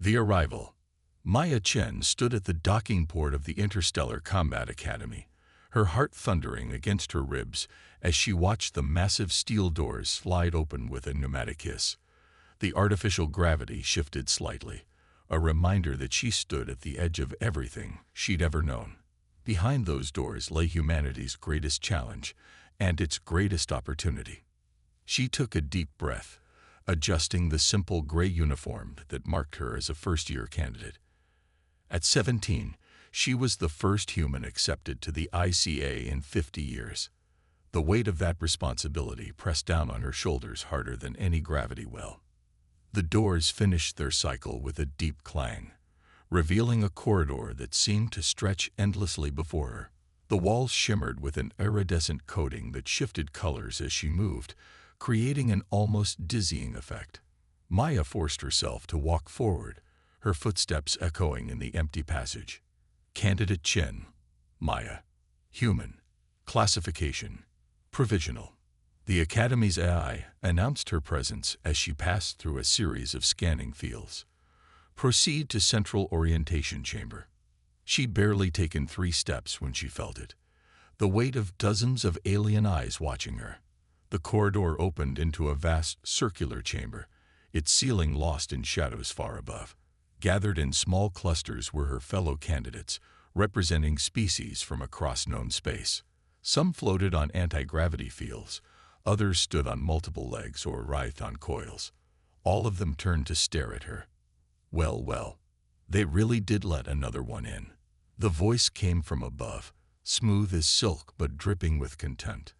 The arrival. Maya Chen stood at the docking port of the Interstellar Combat Academy, her heart thundering against her ribs as she watched the massive steel doors slide open with a pneumatic hiss. The artificial gravity shifted slightly, a reminder that she stood at the edge of everything she'd ever known. Behind those doors lay humanity's greatest challenge and its greatest opportunity. She took a deep breath, adjusting the simple gray uniform that marked her as a first-year candidate. At 17, she was the first human accepted to the ICA in 50 years. The weight of that responsibility pressed down on her shoulders harder than any gravity well. The doors finished their cycle with a deep clang, revealing a corridor that seemed to stretch endlessly before her. The walls shimmered with an iridescent coating that shifted colors as she moved, creating an almost dizzying effect. Maya forced herself to walk forward, her footsteps echoing in the empty passage. Candidate Chen. Maya. Human. Classification. Provisional. The Academy's AI announced her presence as she passed through a series of scanning fields. Proceed to Central Orientation Chamber. She'd barely taken 3 steps when she felt it, the weight of dozens of alien eyes watching her. The corridor opened into a vast circular chamber, its ceiling lost in shadows far above. Gathered in small clusters were her fellow candidates, representing species from across known space. Some floated on anti-gravity fields, others stood on multiple legs or writhed on coils. All of them turned to stare at her. Well, they really did let another one in. The voice came from above, smooth as silk but dripping with contempt.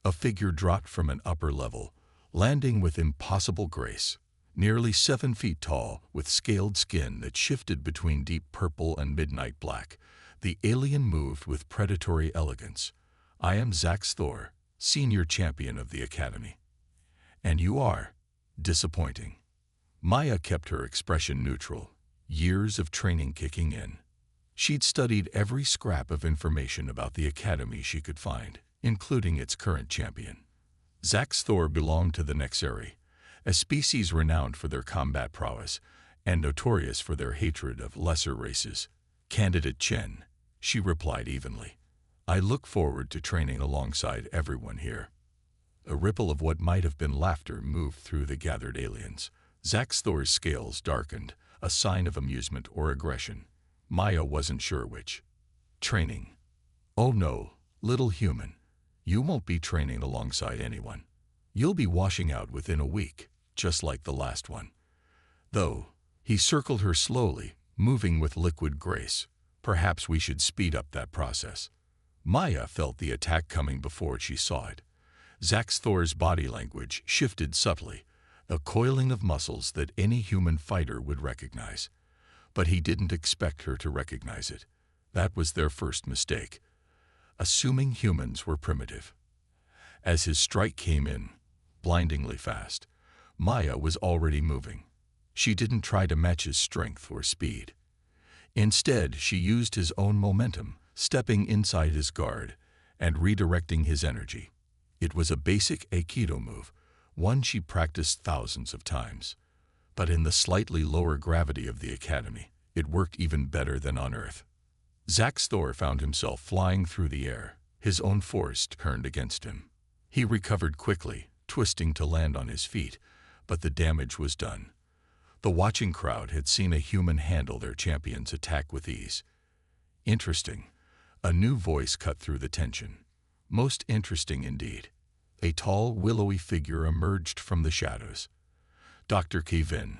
A figure dropped from an upper level, landing with impossible grace. Nearly 7 feet tall, with scaled skin that shifted between deep purple and midnight black, the alien moved with predatory elegance. I am Zax Thor, senior champion of the Academy. And you are disappointing. Maya kept her expression neutral, years of training kicking in. She'd studied every scrap of information about the Academy she could find, including its current champion. Zax Thor belonged to the Nexeri, a species renowned for their combat prowess and notorious for their hatred of lesser races. Candidate Chen, she replied evenly. I look forward to training alongside everyone here. A ripple of what might have been laughter moved through the gathered aliens. Zax Thor's scales darkened, a sign of amusement or aggression. Maya wasn't sure which. Training. Oh no, little human. You won't be training alongside anyone. You'll be washing out within a week, just like the last one. Though, he circled her slowly, moving with liquid grace. Perhaps we should speed up that process. Maya felt the attack coming before she saw it. Zax Thor's body language shifted subtly, a coiling of muscles that any human fighter would recognize. But he didn't expect her to recognize it. That was their first mistake. Assuming humans were primitive. As his strike came in, blindingly fast, Maya was already moving. She didn't try to match his strength or speed. Instead, she used his own momentum, stepping inside his guard and redirecting his energy. It was a basic Aikido move, one she practiced thousands of times. But in the slightly lower gravity of the Academy, it worked even better than on Earth. Zax Thor found himself flying through the air, his own force turned against him. He recovered quickly, twisting to land on his feet, but the damage was done. The watching crowd had seen a human handle their champion's attack with ease. Interesting. A new voice cut through the tension. Most interesting indeed. A tall, willowy figure emerged from the shadows. Dr. Kevin,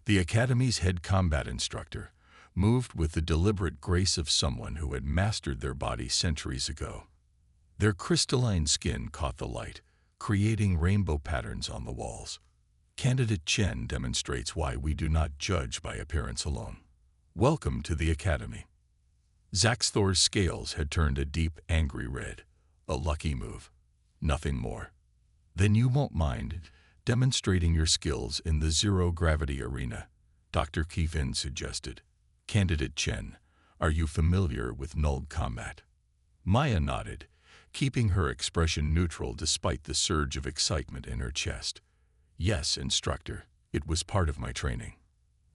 the Academy's head combat instructor, moved with the deliberate grace of someone who had mastered their body centuries ago. Their crystalline skin caught the light, creating rainbow patterns on the walls. Candidate Chen demonstrates why we do not judge by appearance alone. Welcome to the Academy. Zax Thor's scales had turned a deep, angry red. A lucky move. Nothing more. Then you won't mind demonstrating your skills in the zero-gravity arena, Dr. Kevin suggested. Candidate Chen, are you familiar with null combat? Maya nodded, keeping her expression neutral despite the surge of excitement in her chest. Yes, instructor, it was part of my training.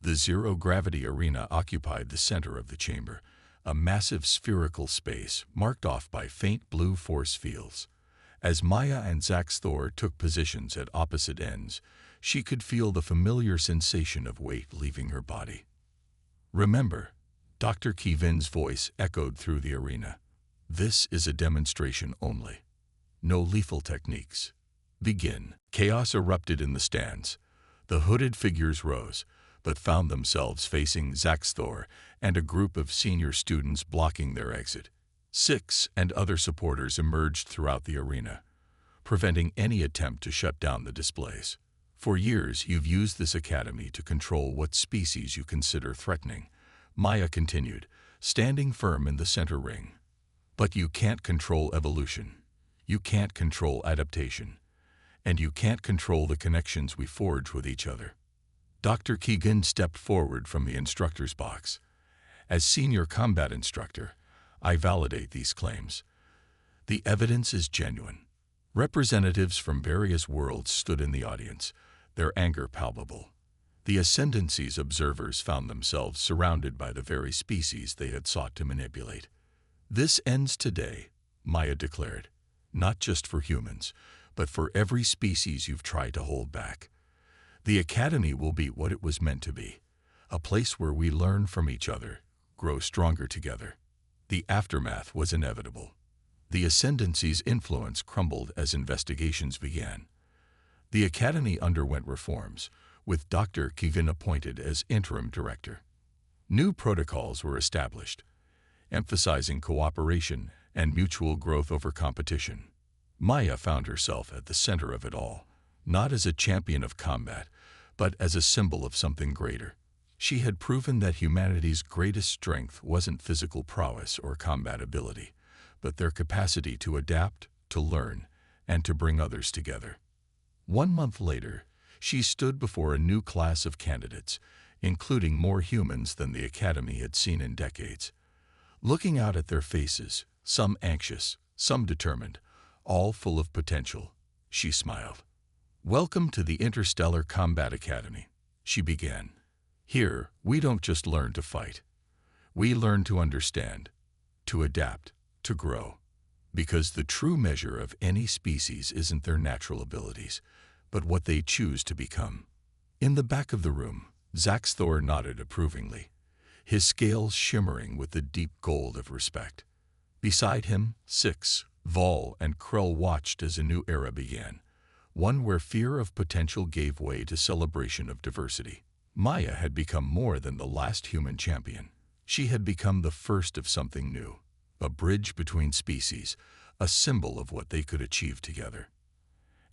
The zero-gravity arena occupied the center of the chamber, a massive spherical space marked off by faint blue force fields. As Maya and Zaxthor took positions at opposite ends, she could feel the familiar sensation of weight leaving her body. "Remember," Dr. Kevin's voice echoed through the arena. "This is a demonstration only. No lethal techniques. Begin." Chaos erupted in the stands. The hooded figures rose, but found themselves facing Zaxthor and a group of senior students blocking their exit. Six and other supporters emerged throughout the arena, preventing any attempt to shut down the displays. "For years, you've used this academy to control what species you consider threatening," Maya continued, standing firm in the center ring. "But you can't control evolution. You can't control adaptation. And you can't control the connections we forge with each other." Dr. Keegan stepped forward from the instructor's box. "As senior combat instructor, I validate these claims. The evidence is genuine." Representatives from various worlds stood in the audience, their anger palpable. The Ascendancy's observers found themselves surrounded by the very species they had sought to manipulate. "This ends today," Maya declared, "not just for humans, but for every species you've tried to hold back. The Academy will be what it was meant to be, a place where we learn from each other, grow stronger together." The aftermath was inevitable. The Ascendancy's influence crumbled as investigations began. The Academy underwent reforms, with Dr. Kevin appointed as interim director. New protocols were established, emphasizing cooperation and mutual growth over competition. Maya found herself at the center of it all, not as a champion of combat, but as a symbol of something greater. She had proven that humanity's greatest strength wasn't physical prowess or combat ability, but their capacity to adapt, to learn, and to bring others together. 1 month later, she stood before a new class of candidates, including more humans than the Academy had seen in decades. Looking out at their faces, some anxious, some determined, all full of potential, she smiled. "Welcome to the Interstellar Combat Academy," she began. "Here, we don't just learn to fight. We learn to understand, to adapt, to grow. Because the true measure of any species isn't their natural abilities, but what they choose to become." In the back of the room, Zaxthor nodded approvingly, his scales shimmering with the deep gold of respect. Beside him, Six, Vol, and Krell watched as a new era began, one where fear of potential gave way to celebration of diversity. Maya had become more than the last human champion. She had become the first of something new, a bridge between species, a symbol of what they could achieve together.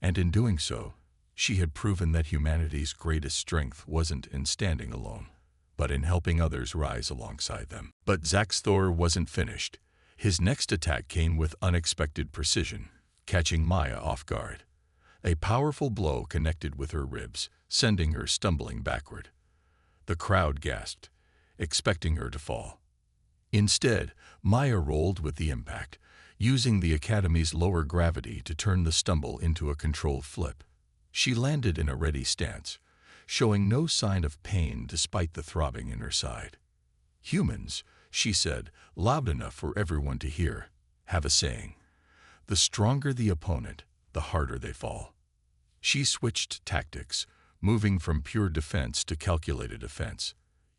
And in doing so, she had proven that humanity's greatest strength wasn't in standing alone, but in helping others rise alongside them. But Zaxthor wasn't finished. His next attack came with unexpected precision, catching Maya off guard. A powerful blow connected with her ribs, sending her stumbling backward. The crowd gasped, expecting her to fall. Instead, Maya rolled with the impact, using the Academy's lower gravity to turn the stumble into a controlled flip. She landed in a ready stance, showing no sign of pain despite the throbbing in her side. "Humans," she said, loud enough for everyone to hear, "have a saying. The stronger the opponent, the harder they fall." She switched tactics, moving from pure defense to calculated offense.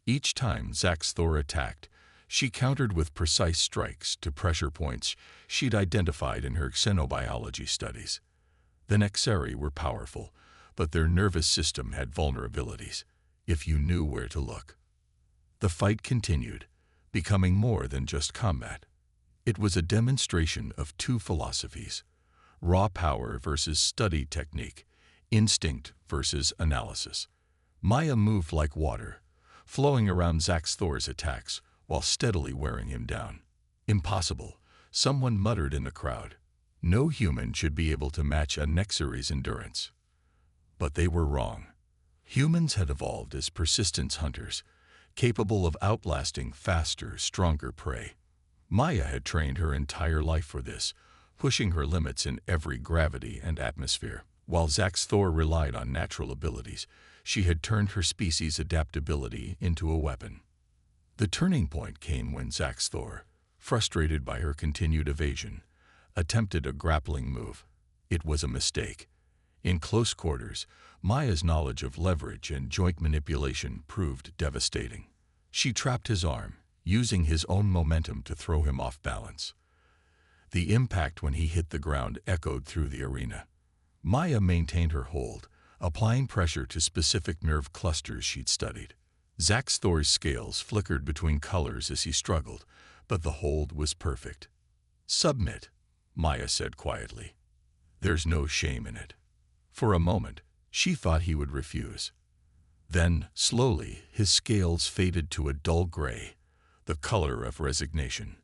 Each time Zaxthor attacked, she countered with precise strikes to pressure points she'd identified in her xenobiology studies. The Nexeri were powerful, but their nervous system had vulnerabilities, if you knew where to look. The fight continued, becoming more than just combat. It was a demonstration of two philosophies: raw power versus studied technique, instinct versus analysis. Maya moved like water, flowing around Zaxthor's attacks while steadily wearing him down. "Impossible," someone muttered in the crowd. "No human should be able to match a Nexeri's endurance." But they were wrong. Humans had evolved as persistence hunters, capable of outlasting faster, stronger prey. Maya had trained her entire life for this, pushing her limits in every gravity and atmosphere. While Zaxthor relied on natural abilities, She had turned her species' adaptability into a weapon. The turning point came when Zaxthor, frustrated by her continued evasion, attempted a grappling move. It was a mistake. In close quarters, Maya's knowledge of leverage and joint manipulation proved devastating. She trapped his arm, using his own momentum to throw him off balance. The impact when he hit the ground echoed through the arena. Maya maintained her hold, applying pressure to specific nerve clusters she'd studied. Zaxthor's scales flickered between colors as he struggled, but the hold was perfect. "Submit," Maya said quietly. "There's no shame in it." For a moment, she thought he would refuse. Then, slowly, his scales faded to a dull gray, the color of resignation.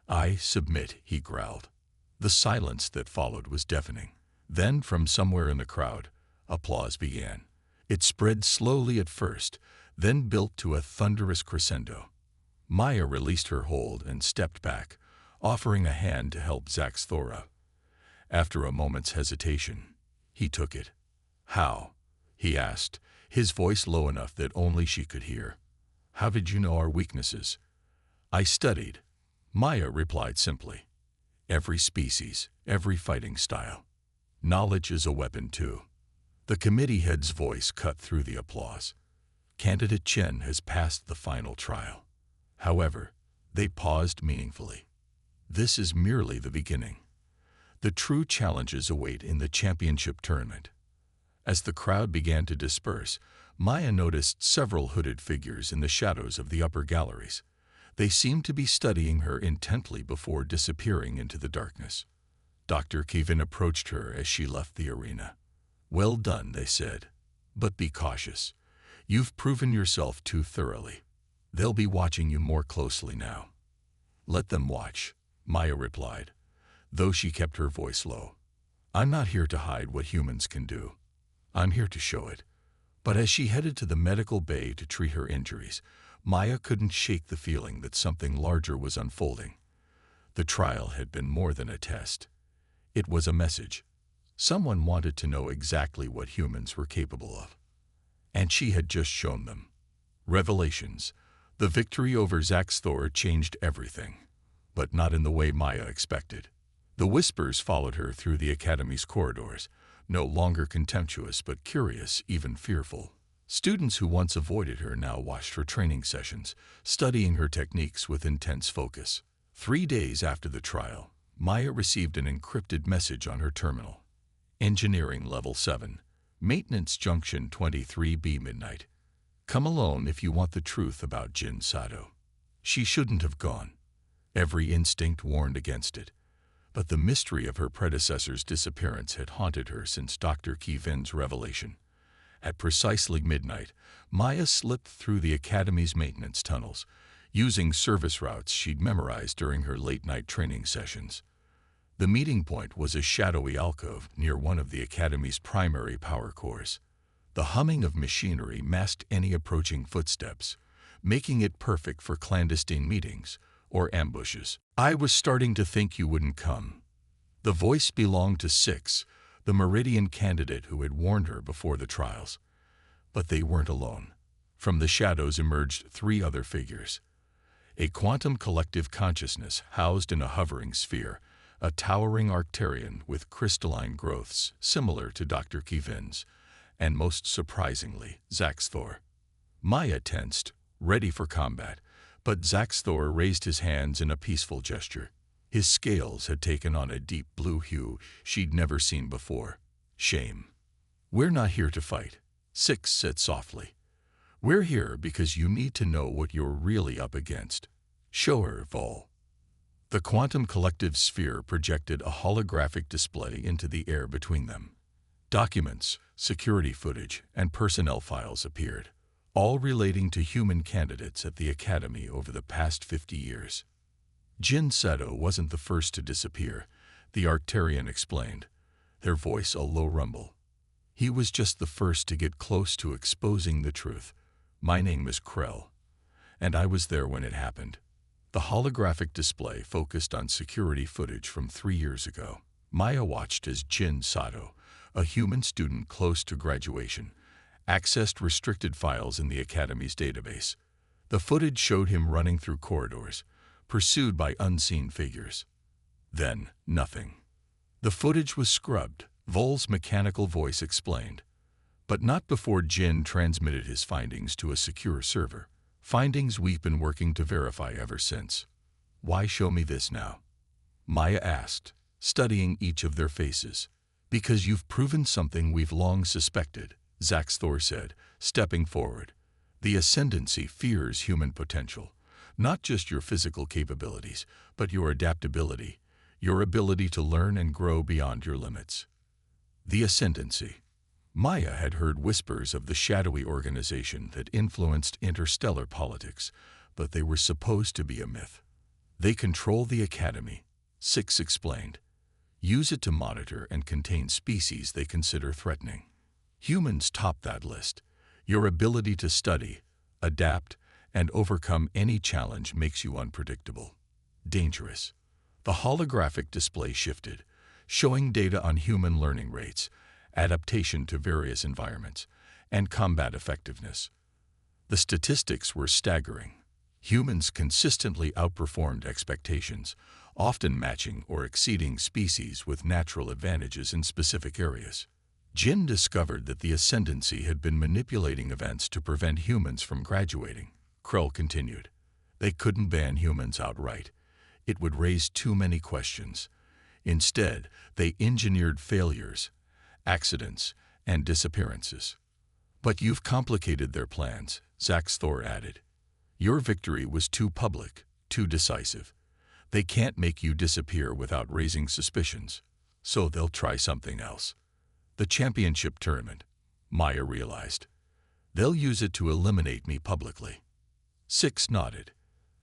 "I submit," he growled. The silence that followed was deafening. Then, from somewhere in the crowd, applause began. It spread slowly at first, then built to a thunderous crescendo. Maya released her hold and stepped back, offering a hand to help Zaxthor up. After a moment's hesitation, he took it. "How?" he asked, his voice low enough that only she could hear. "How did you know our weaknesses?" "I studied," Maya replied simply. "Every species, every fighting style. Knowledge is a weapon too." The committee head's voice cut through the applause. "Candidate Chen has passed the final trial." However, they paused meaningfully. This is merely the beginning. The true challenges await in the championship tournament. As the crowd began to disperse, Maya noticed several hooded figures in the shadows of the upper galleries. They seemed to be studying her intently before disappearing into the darkness. Dr. Kevin approached her as she left the arena. "Well done," they said, "but be cautious. You've proven yourself too thoroughly. They'll be watching you more closely now." "Let them watch," Maya replied, though she kept her voice low. "I'm not here to hide what humans can do. I'm here to show it." But as she headed to the medical bay to treat her injuries, Maya couldn't shake the feeling that something larger was unfolding. The trial had been more than a test. It was a message. Someone wanted to know exactly what humans were capable of. And she had just shown them. Revelations. The victory over Zaxthor changed everything, but not in the way Maya expected. The whispers followed her through the academy's corridors, no longer contemptuous but curious, even fearful. Students who once avoided her now watched her training sessions, studying her techniques with intense focus. 3 days after the trial, Maya received an encrypted message on her terminal. "Engineering Level 7, Maintenance Junction 23B midnight. Come alone if you want the truth about Jin Sato." She shouldn't have gone. Every instinct warned against it. But the mystery of her predecessor's disappearance had haunted her since Dr. Kevin's revelation. At precisely midnight, Maya slipped through the academy's maintenance tunnels, using service routes she'd memorized during her late-night training sessions. The meeting point was a shadowy alcove near one of the academy's primary power cores. The humming of machinery masked any approaching footsteps, making it perfect for clandestine meetings or ambushes. "I was starting to think you wouldn't come." The voice belonged to Six, the Meridian candidate who had warned her before the trials. But they weren't alone. From the shadows emerged 3 other figures. A quantum collective consciousness housed in a hovering sphere, a towering Arcturian with crystalline growths similar to Dr. Kevin's, and most surprisingly, Zaxthor. Maya tensed, ready for combat, but Zaxthor raised his hands in a peaceful gesture. His scales had taken on a deep blue hue she'd never seen before. "Shame. We're not here to fight," Six said softly. "We're here because you need to know what you're really up against. Show her, Vol." The quantum collective sphere projected a holographic display into the air between them. Documents, security footage, and personnel files appeared, all relating to human candidates at the Academy over the past 50 years. Jin Sato wasn't the first to disappear, the Arcturian explained, their voice a low rumble. "He was just the first to get close to exposing the truth. My name is Krell, and I was there when it happened." The holographic display focused on security footage from 3 years ago. Maya watched as Jin Sato, a human student close to graduation, accessed restricted files in the Academy's database. The footage showed him running through corridors, pursued by unseen figures. Then, nothing. The footage was scrubbed, Vol's mechanical voice explained. But not before Jin transmitted his findings to a secure server. Findings we've been working to verify ever since. Why show me this now? Maya asked, studying each of their faces. Because you've proven something we've long suspected, Zaxthor said, stepping forward. The Ascendancy fears human potential. Not just your physical capabilities, but your adaptability, your ability to learn and grow beyond your limits. The Ascendancy. Maya had heard whispers of the shadowy organization that influenced interstellar politics, but they were supposed to be a myth. They control the Academy, Six explained. Use it to monitor and contain species they consider threatening. Humans top that list. Your ability to study, adapt, and overcome any challenge makes you unpredictable. Dangerous. The holographic display shifted, showing data on human learning rates, adaptation to various environments, and combat effectiveness. The statistics were staggering. Humans consistently outperformed expectations, often matching or exceeding species with natural advantages in specific areas. Jin discovered that the Ascendancy had been manipulating events to prevent humans from graduating. Krell continued. They couldn't ban humans outright. It would raise too many questions. Instead, they engineered failures, accidents, and disappearances. But you've complicated their plans, Zaxthor added. Your victory was too public, too decisive. They can't make you disappear without raising suspicions, so they'll try something else. The championship tournament, Maya realized. They'll use it to eliminate me publicly. Six nodded.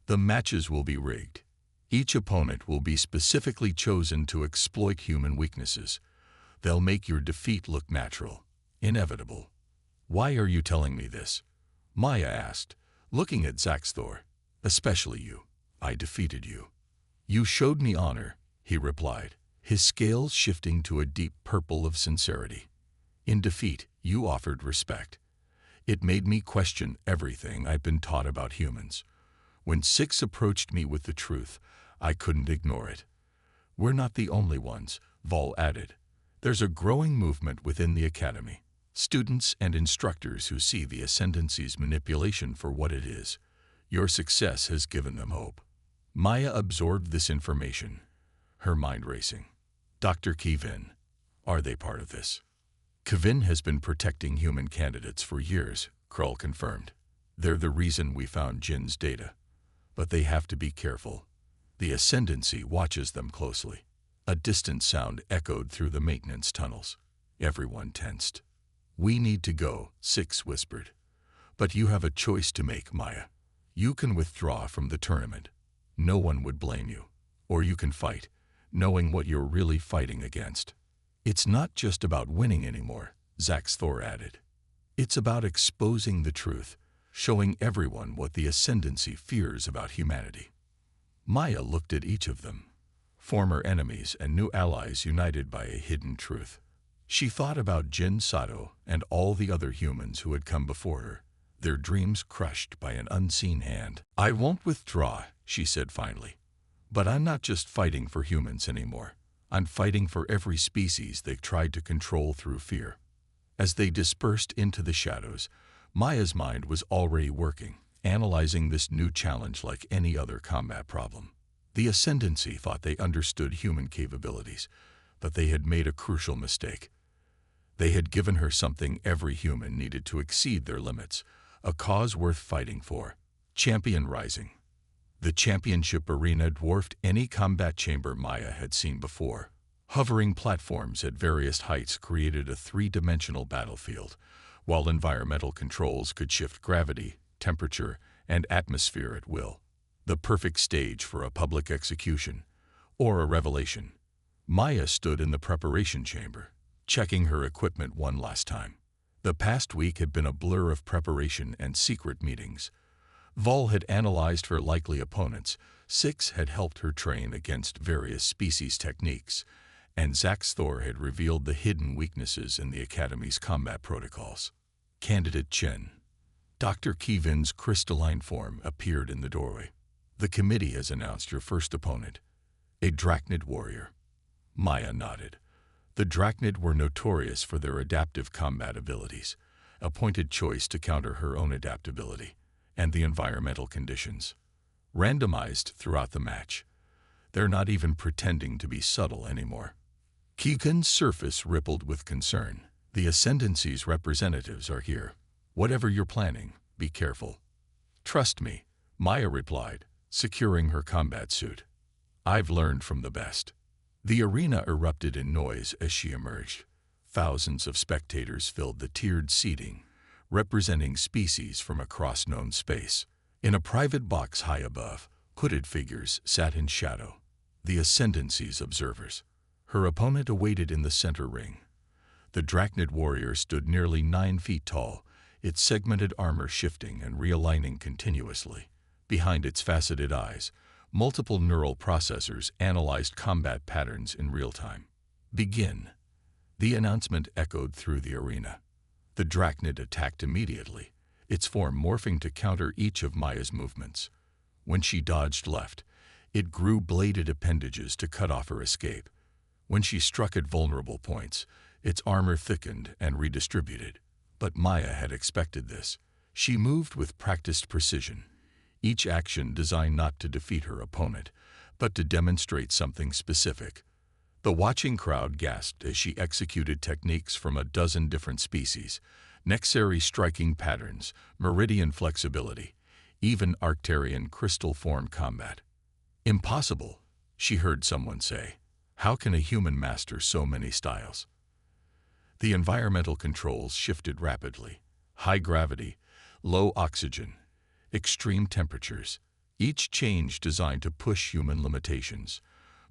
The matches will be rigged. Each opponent will be specifically chosen to exploit human weaknesses. They'll make your defeat look natural, inevitable. Why are you telling me this? Maya asked, looking at Zaxthor. Especially you. I defeated you. You showed me honor, he replied, his scales shifting to a deep purple of sincerity. In defeat, you offered respect. It made me question everything I've been taught about humans. When Six approached me with the truth, I couldn't ignore it. We're not the only ones, Vol added. There's a growing movement within the Academy. Students and instructors who see the Ascendancy's manipulation for what it is. Your success has given them hope. Maya absorbed this information, her mind racing. Dr. Kevin, are they part of this? Kevin has been protecting human candidates for years, Krull confirmed. They're the reason we found Jin's data. But they have to be careful. The Ascendancy watches them closely. A distant sound echoed through the maintenance tunnels. Everyone tensed. We need to go, Six whispered. But you have a choice to make, Maya. You can withdraw from the tournament. No one would blame you. Or you can fight, knowing what you're really fighting against. It's not just about winning anymore, Zaxthor added. It's about exposing the truth, showing everyone what the Ascendancy fears about humanity. Maya looked at each of them. Former enemies and new allies united by a hidden truth. She thought about Jin Sato and all the other humans who had come before her, their dreams crushed by an unseen hand. I won't withdraw, she said finally. But I'm not just fighting for humans anymore. I'm fighting for every species they've tried to control through fear. As they dispersed into the shadows, Maya's mind was already working, analyzing this new challenge like any other combat problem. The Ascendancy thought they understood human capabilities, but they had made a crucial mistake. They had given her something every human needed to exceed their limits, a cause worth fighting for. Champion Rising. The championship arena dwarfed any combat chamber Maya had seen before. Hovering platforms at various heights created a three-dimensional battlefield, while environmental controls could shift gravity, temperature, and atmosphere at will. The perfect stage for a public execution, or a revelation. Maya stood in the preparation chamber, checking her equipment one last time. The past week had been a blur of preparation and secret meetings. Vol had analyzed her likely opponents, Six had helped her train against various species techniques, and Zaxthor had revealed the hidden weaknesses in the Academy's combat protocols. Candidate Chen. Dr. Kevin's crystalline form appeared in the doorway. The committee has announced your first opponent, a Drachnid warrior. Maya nodded. The Drachnid were notorious for their adaptive combat abilities, a pointed choice to counter her own adaptability, and the environmental conditions. Randomized throughout the match. They're not even pretending to be subtle anymore. Keegan's surface rippled with concern. The Ascendancy's representatives are here. Whatever you're planning, be careful. Trust me, Maya replied, securing her combat suit. I've learned from the best. The arena erupted in noise as she emerged. Thousands of spectators filled the tiered seating, representing species from across known space. In a private box high above, hooded figures sat in shadow, the Ascendancy's observers. Her opponent awaited in the center ring. The Drachnid warrior stood nearly 9 feet tall, its segmented armor shifting and realigning continuously. Behind its faceted eyes, multiple neural processors analyzed combat patterns in real time. Begin. The announcement echoed through the arena. The Drachnid attacked immediately, its form morphing to counter each of Maya's movements. When she dodged left, it grew bladed appendages to cut off her escape. When she struck at vulnerable points, its armor thickened and redistributed. But Maya had expected this. She moved with practiced precision, each action designed not to defeat her opponent, but to demonstrate something specific. The watching crowd gasped as she executed techniques from a dozen different species, Nexari striking patterns, meridian flexibility, even Arcturian crystal form combat. Impossible, she heard someone say. How can a human master so many styles? The environmental controls shifted rapidly. High gravity, low oxygen, extreme temperatures, each change designed to push human limitations.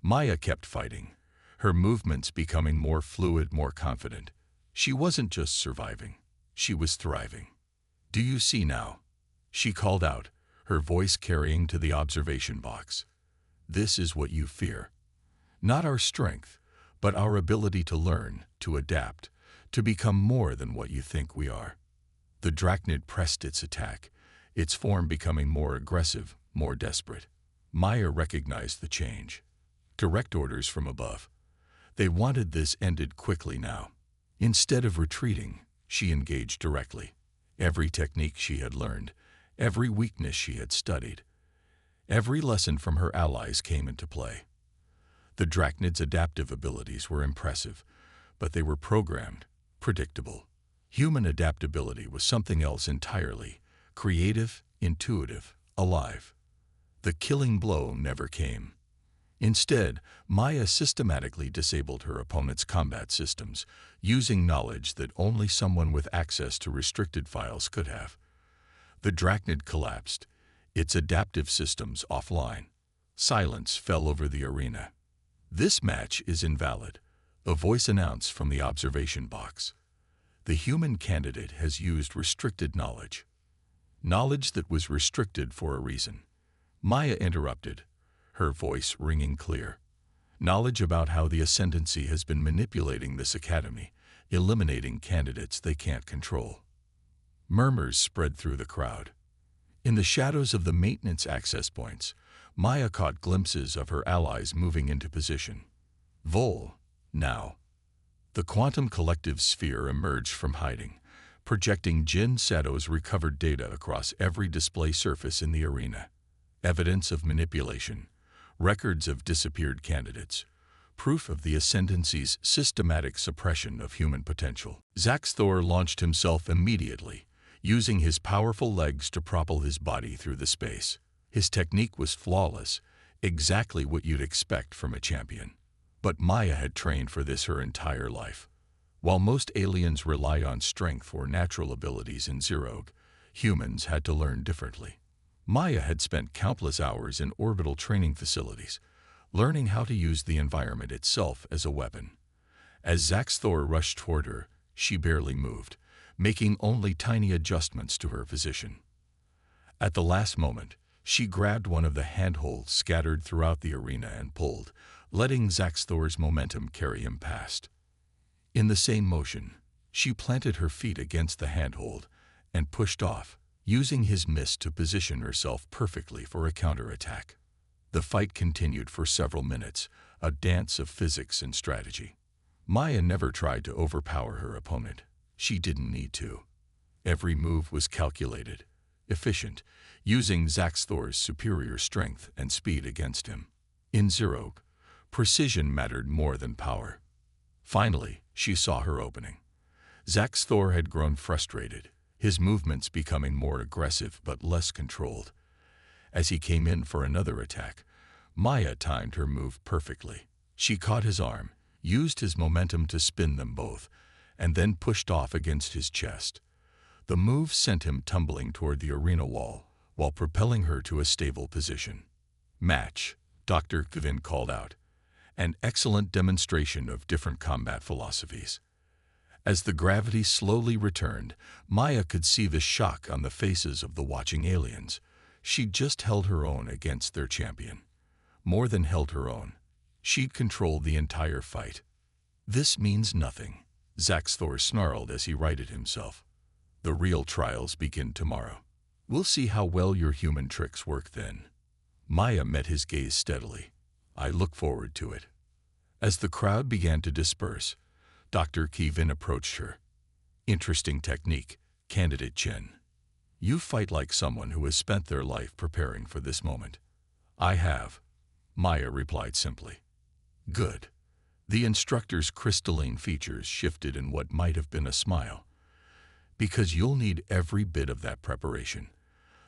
Maya kept fighting, her movements becoming more fluid, more confident. She wasn't just surviving, she was thriving. Do you see now? She called out, her voice carrying to the observation box. This is what you fear. Not our strength, but our ability to learn, to adapt, to become more than what you think we are. The Drachnid pressed its attack, its form becoming more aggressive, more desperate. Maya recognized the change. Direct orders from above. They wanted this ended quickly now. Instead of retreating, she engaged directly. Every technique she had learned, every weakness she had studied, every lesson from her allies came into play. The Drachnid's adaptive abilities were impressive, but they were programmed, predictable. Human adaptability was something else entirely, creative, intuitive, alive. The killing blow never came. Instead, Maya systematically disabled her opponent's combat systems, using knowledge that only someone with access to restricted files could have. The Drachnid collapsed, its adaptive systems offline. Silence fell over the arena. This match is invalid, a voice announced from the observation box. The human candidate has used restricted knowledge. Knowledge that was restricted for a reason. Maya interrupted, her voice ringing clear. Knowledge about how the Ascendancy has been manipulating this academy, eliminating candidates they can't control. Murmurs spread through the crowd. In the shadows of the maintenance access points, Maya caught glimpses of her allies moving into position. Vol, now. The quantum collective sphere emerged from hiding, projecting Jin Sato's recovered data across every display surface in the arena. Evidence of manipulation, records of disappeared candidates, proof of the Ascendancy's systematic suppression of human potential. Zaxthor launched himself immediately, using his powerful legs to propel his body through the space. His technique was flawless, exactly what you'd expect from a champion. But Maya had trained for this her entire life. While most aliens rely on strength or natural abilities in Zerog, humans had to learn differently. Maya had spent countless hours in orbital training facilities, learning how to use the environment itself as a weapon. As Zaxthor rushed toward her, she barely moved, making only tiny adjustments to her position. At the last moment, she grabbed one of the handholds scattered throughout the arena and pulled, letting Zaxthor's momentum carry him past. In the same motion, She planted her feet against the handhold and pushed off, using his mist to position herself perfectly for a counterattack. The fight continued for several minutes, a dance of physics and strategy. Maya never tried to overpower her opponent. She didn't need to. Every move was calculated, efficient, using Zaxthor's superior strength and speed against him. In Zero, precision mattered more than power. Finally, she saw her opening. Zaxthor had grown frustrated, his movements becoming more aggressive but less controlled. As he came in for another attack, Maya timed her move perfectly. She caught his arm, used his momentum to spin them both, and then pushed off against his chest. The move sent him tumbling toward the arena wall, while propelling her to a stable position. Match, Dr. Kvin called out. An excellent demonstration of different combat philosophies. As the gravity slowly returned, Maya could see the shock on the faces of the watching aliens. She'd just held her own against their champion. More than held her own. She'd controlled the entire fight. This means nothing, Zaxthor snarled as he righted himself. The real trials begin tomorrow. We'll see how well your human tricks work then. Maya met his gaze steadily. I look forward to it. As the crowd began to disperse, Dr. Kevin approached her. Interesting technique, Candidate Chen. You fight like someone who has spent their life preparing for this moment. I have, Maya replied simply. Good. The instructor's crystalline features shifted in what might have been a smile. Because you'll need every bit of that preparation.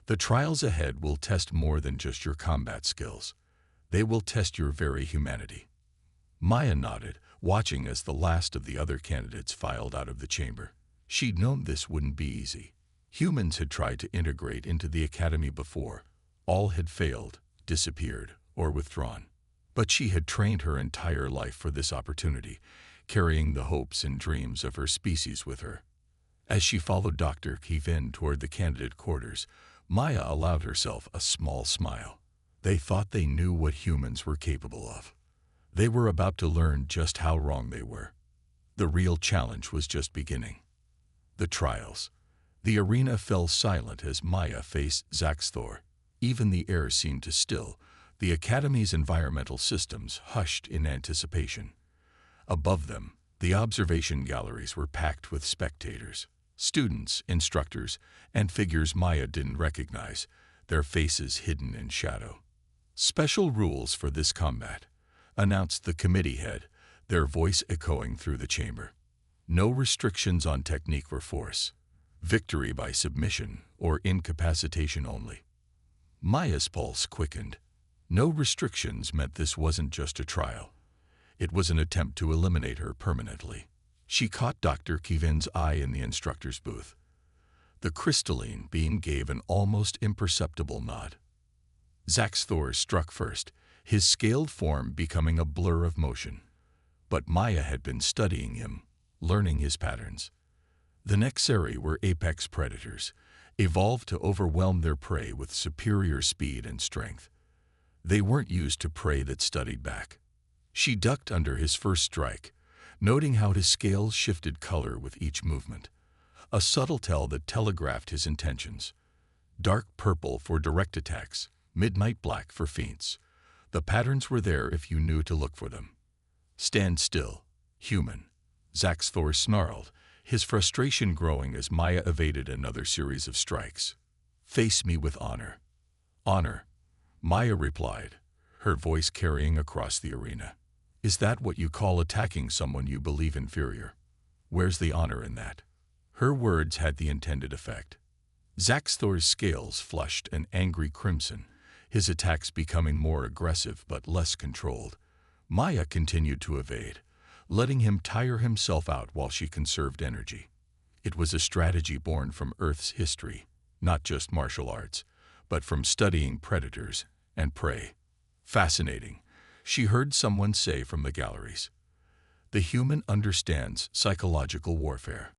The trials ahead will test more than just your combat skills. They will test your very humanity. Maya nodded, watching as the last of the other candidates filed out of the chamber. She'd known this wouldn't be easy. Humans had tried to integrate into the academy before. All had failed, disappeared, or withdrawn. But she had trained her entire life for this opportunity, carrying the hopes and dreams of her species with her. As she followed Dr. Kevin toward the candidate quarters, Maya allowed herself a small smile. They thought they knew what humans were capable of. They were about to learn just how wrong they were. The real challenge was just beginning. The trials. The arena fell silent as Maya faced Zaxthor. Even the air seemed to still. The Academy's environmental systems hushed in anticipation. Above them, the observation galleries were packed with spectators. Students, instructors, and figures Maya didn't recognize, their faces hidden in shadow. Special rules for this combat, announced the committee head, their voice echoing through the chamber. No restrictions on technique or force. Victory by submission or incapacitation only. Maya's pulse quickened. No restrictions meant this wasn't just a trial. It was an attempt to eliminate her permanently. She caught Dr. Kevin's eye in the instructor's booth. The crystalline being gave an almost imperceptible nod. Zaxthor struck first, his scaled form becoming a blur of motion. But Maya had been studying him, learning his patterns. The Nexeri were apex predators, evolved to overwhelm their prey with superior speed and strength. They weren't used to prey that studied back. She ducked under his first strike, noting how his scales shifted color with each movement, a subtle tell that telegraphed his intentions. Dark purple for direct attacks, midnight black for feints. The patterns were there if you knew to look for them. Stand still, human, Zaxthor snarled, his frustration growing as Maya evaded another series of strikes. Face me with honor. Honor, Maya replied, her voice carrying across the arena. Is that what you call attacking someone you believe inferior? Where's the honor in that? Her words had the intended effect. Zaxthor's scales flushed an angry crimson, his attacks becoming more aggressive but less controlled. Maya continued to evade, letting him tire himself out while she conserved energy. It was a strategy born from Earth's history, not just martial arts, but from studying predators and prey. Fascinating, she heard someone say from the galleries. The human understands psychological warfare.